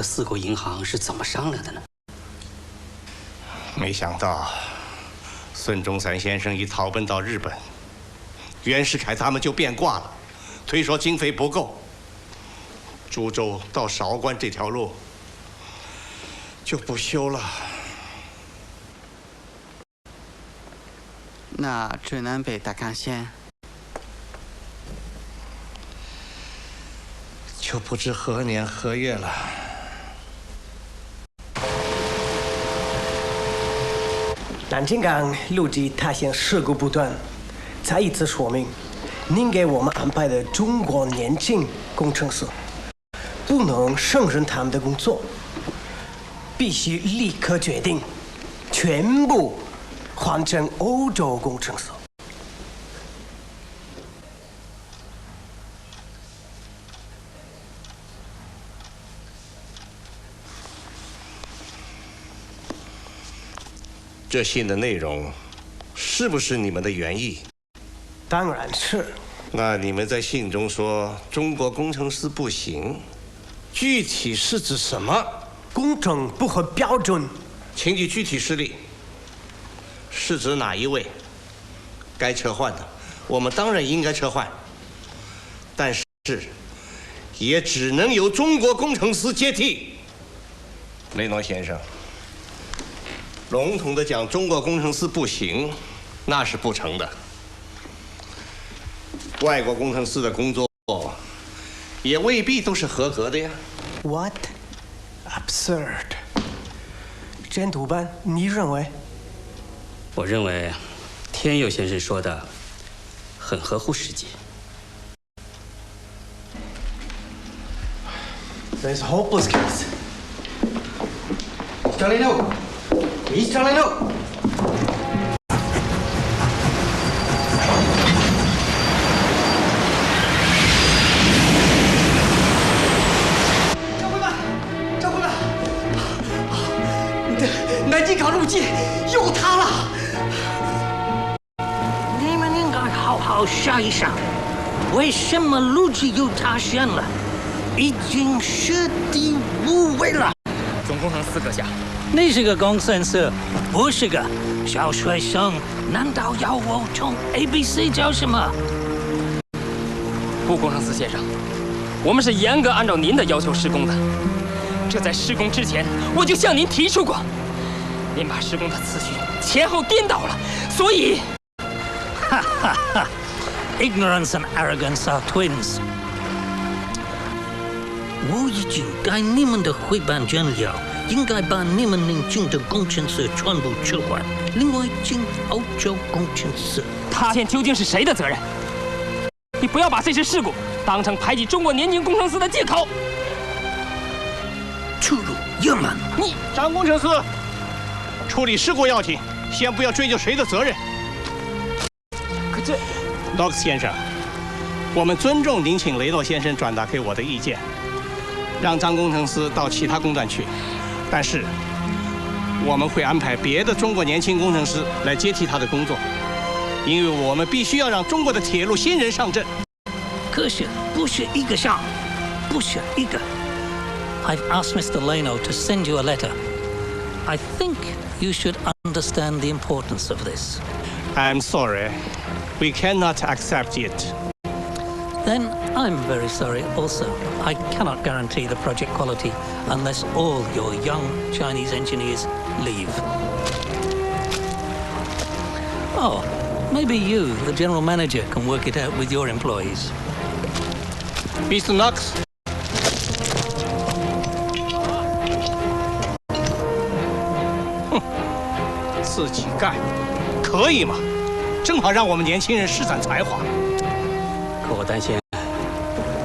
和四国银行是怎么商量的呢？没想到，孙中山先生一逃奔到日本，袁世凯他们就变卦了，推说经费不够，株洲到韶关这条路就不修了。那指南北大干线就不知何年何月了。南京港陆基塌陷事故不断，再一次说明，您给我们安排的中国年轻工程师不能胜任他们的工作，必须立刻决定，全部换成欧洲工程师。这信的内容是不是你们的原意？当然是。那你们在信中说中国工程师不行，具体是指什么？工程不合标准。请举具体事例，是指哪一位？该撤换的，我们当然应该撤换，但是也只能由中国工程师接替。雷诺先生，笼统的讲中国工程师不行，那是不成的。外国工程师的工作也未必都是合格的呀。What absurd！ 监督班，你认为？我认为，天佑先生说的很合乎实际。There's a hopeless case. Charlie, no. Please, Charlie, no. 南京港路基又塌了。你们应该好好想一想，为什么路基又塌陷了？已经是第5位了。总工程4个下。你是个工程师，不是个小学生，难道要我从 ABC 教什么？不，工程师先生，我们是严格按照您的要求施工的。这在施工之前我就向您提出过。您把施工的次序前后颠倒了，所以，哈哈哈 ，ignorance and arrogance are twins。我已经给你们的汇报讲了，应该把你们年轻的工程师全部撤换，另外请欧洲工程师。塌陷究竟是谁的责任？你不要把这次事故当成排挤中国年轻工程师的借口。出入野蛮，你张工程师。处理事故要紧，先不要追究谁的责任。可这，Knox 先生，我们尊重您请雷诺先生转达给我的意见，让张工程师到其他工段去，但是我们会安排别的中国年轻工程师来接替他的工作，因为我们必须要让中国的铁路新人上阵。可是不是一个上，不是一个。I've asked Mr. Leno to send you a letter. I think you should understand the importance of this. I'm sorry. We cannot accept it. Then I'm very sorry also. I cannot guarantee the project quality unless all your young Chinese engineers leave. Oh, maybe you, the general manager, can work it out with your employees. Mr. Knox. 自己干，可以吗？正好让我们年轻人施展才华。可我担心，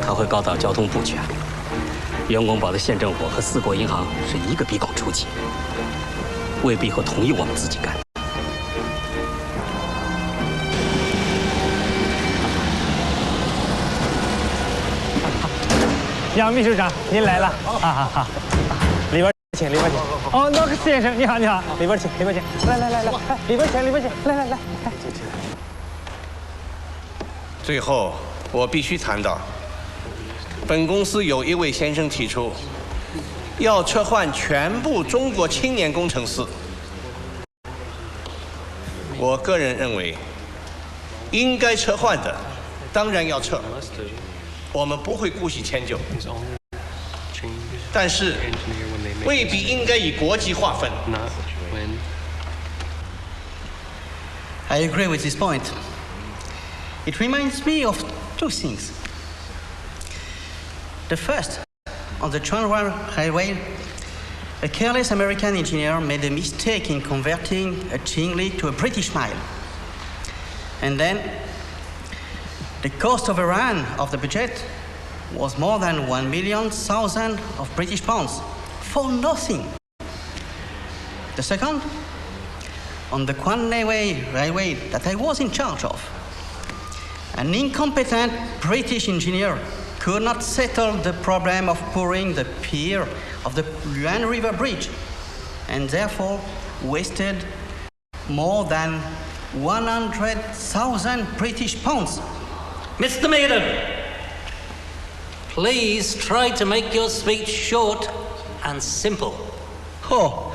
他会告到交通部去。员工堡的县政府和四国银行是一个比狗出气，未必会同意我们自己干。杨秘书长，您来了，好，里边请，里边请。哦，诺克斯先生，你好，你好，里边请，里边请，来，哎，里边请，里边请，来，哎。最后，我必须谈到，本公司有一位先生提出，要撤换全部中国青年工程师。我个人认为，应该撤换的当然要撤，我们不会姑息迁就。但是未必应该以国籍划分。 I agree with this point. It reminds me of two things. The first, on the Transwa Railway, a careless American engineer made a mistake in converting a Chingli to a British mile. And then, the cost overrun of the budget was more than 1,000,000 of British pounds for nothing. The second, on the Kwanle Railway that I was in charge of, an incompetent British engineer could not settle the problem of pouring the pier of the Luan River Bridge, and therefore wasted more than 100,000 British pounds. Mr. Maiden, please try to make your speech short and simple. Oh,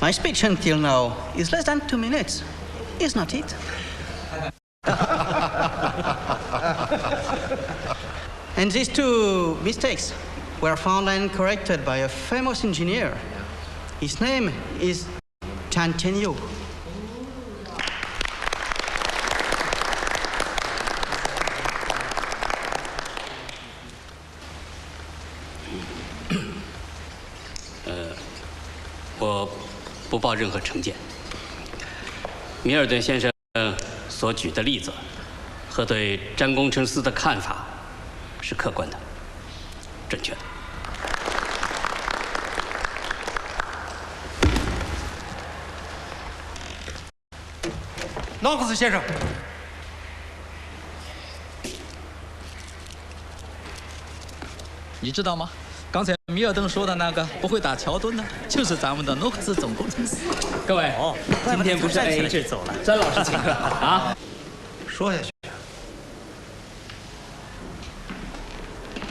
my speech until now is less than 2 minutes, is not it? And these two mistakes were found and corrected by a famous engineer. His name is Chan Chen-yu. 我不抱任何成见。米尔顿先生所举的例子和对詹工程师的看法是客观的、准确的。诺克斯先生，你知道吗？刚才米尔顿说的那个不会打桥墩的，就是咱们的诺克斯总工程师。各位，今天不是 AA 制走了，詹老师请客啊！说下去。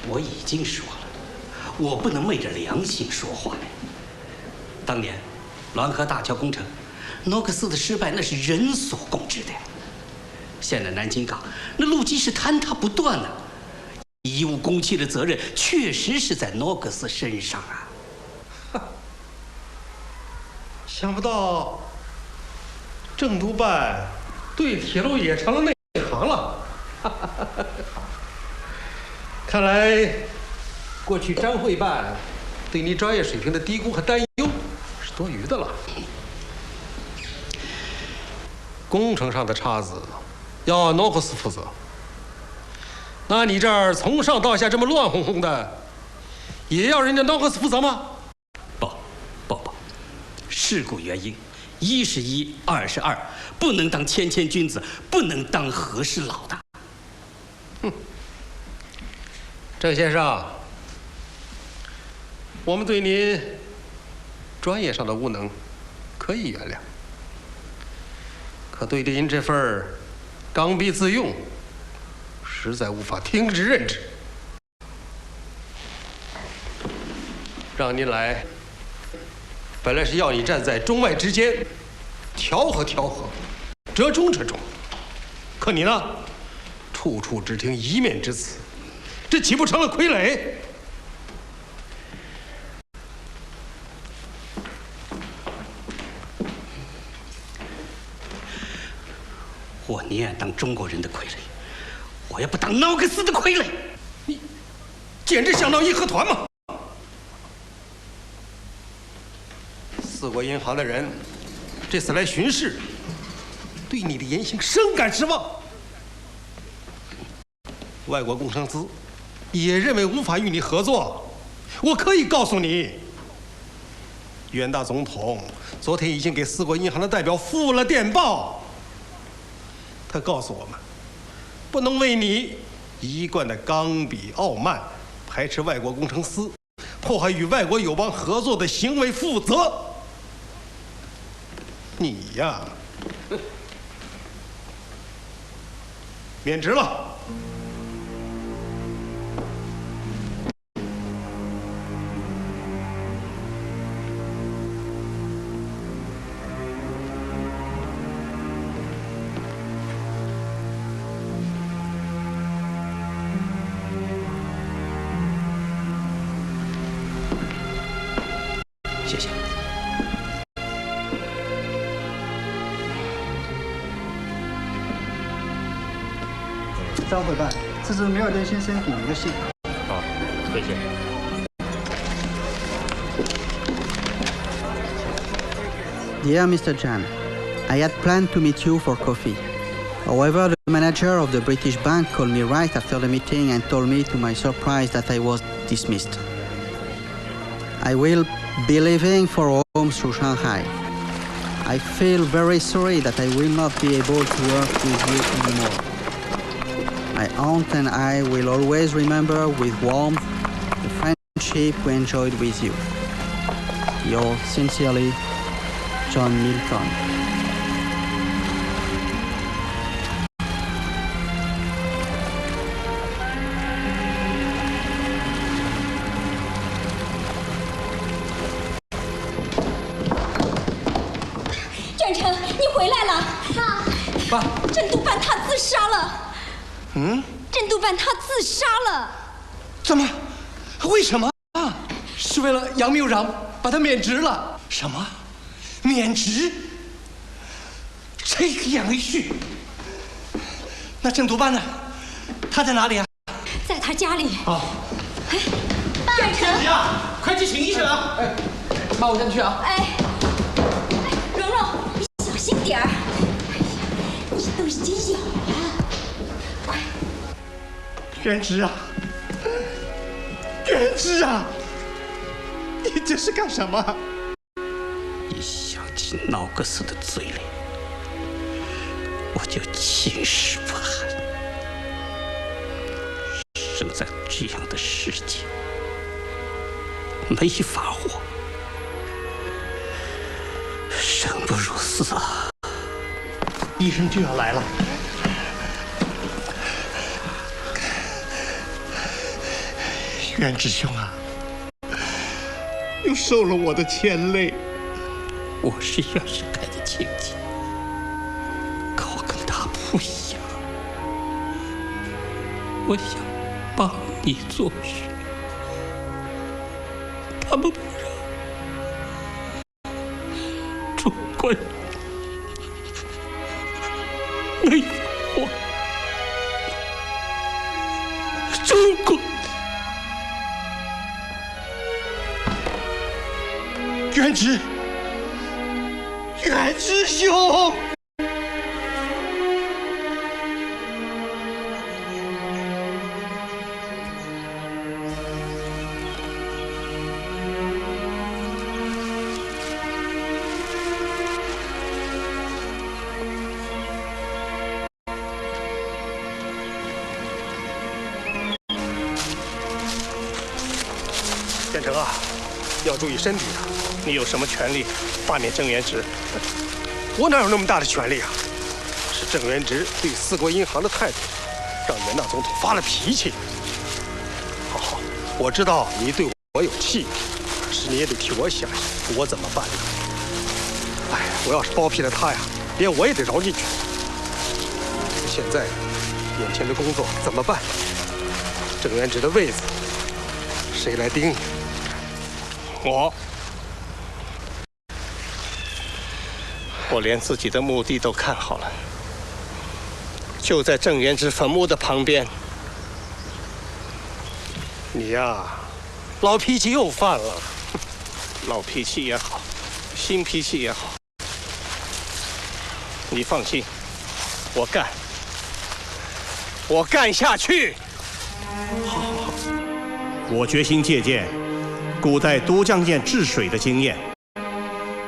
我已经说了，我不能昧着良心说话。当年滦河大桥工程，诺克斯的失败那是人所共知的呀。现在南京港那路基是坍塌不断的。 贻误公器的责任确实是在诺克斯身上啊！想不到郑督办对铁路也成了内行了。看来过去张会办对你专业水平的低估和担忧是多余的了。工程上的岔子要诺克斯负责。 那你这儿从上到下这么乱哄哄的，也要人家诺克斯负责吗？不，事故原因，一是一，二是二，不能当谦谦君子，不能当和事佬的。哼，郑先生，我们对您专业上的无能可以原谅，可对您这份刚愎自用。 实在无法听之任之，让您来，本来是要你站在中外之间，调和，折中，可你呢，处处只听一面之词，这岂不成了傀儡？我宁愿当中国人的傀儡。 我也不当诺克斯的傀儡，你简直想闹义和团嘛！四国银行的人这次来巡视，对你的言行深感失望。外国工程师也认为无法与你合作。我可以告诉你，袁大总统昨天已经给四国银行的代表附了电报，他告诉我们。 不能为你一贯的刚愎傲慢、排斥外国工程师、迫害与外国友邦合作的行为负责。你呀，免职了。交会办，这是米尔顿先生给您的信。好，谢谢。 Dear Mr. Jan, I had planned to meet you for coffee. However, the manager of the British Bank called me right after the meeting and told me to my surprise that I was dismissed. I will be leaving for home through Shanghai. I feel very sorry that I will not be able to work with you anymore. My aunt and I will always remember with warmth the friendship we enjoyed with you. Yours sincerely, John Milton. 战成，你回来了！爸，郑督办他自杀了。郑督办他自杀了。怎么？为什么？是为了杨秘书长把他免职了。什么？免职？这个杨旭，那郑督办呢？他在哪里啊？在他家里。好。哎，战成啊，快去请医生啊！哎，妈，我先去啊。哎，蓉蓉，你小心点儿。哎呀，你都已经有了，快。元直啊，元直啊，你这是干什么？一想起瑙格斯的嘴脸，我就寝食不安。生在这样的世界，没法活，生不如死啊！医生就要来了。元直兄啊，又受了我的牵累。我是袁世凯的亲戚，可我跟他不一样。我想帮你做事，他们不让。中国人没法活，中国。元直，元直兄。建成啊，要注意身体啊！你有什么权利罢免郑元直？我哪有那么大的权利啊？是郑元直对四国银行的态度，让袁大总统发了脾气。好好，我知道你对我有气，可是你也得替我想想，我怎么办呢？哎，我要是包庇了他呀，连我也得饶进去。现在眼前的工作怎么办？郑元直的位子谁来盯？我连自己的墓地都看好了，就在郑元直坟墓的旁边。你呀，老脾气又犯了，老脾气也好，新脾气也好，你放心，我干下去。好，我决心借鉴古代都江堰治水的经验，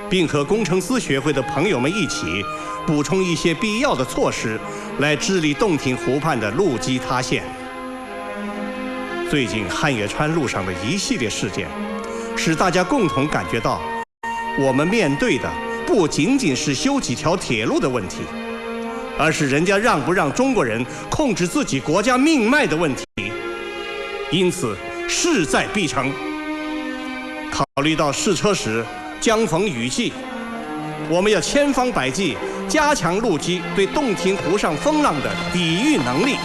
并和工程师学会的朋友们一起补充一些必要的措施，来治理洞庭湖畔的路基塌陷。最近汉冶川路上的一系列事件，使大家共同感觉到，我们面对的不仅仅是修几条铁路的问题，而是人家让不让中国人控制自己国家命脉的问题。因此，势在必成。考虑到试车时将逢雨季，我们要千方百计加强路基对洞庭湖上风浪的抵御能力。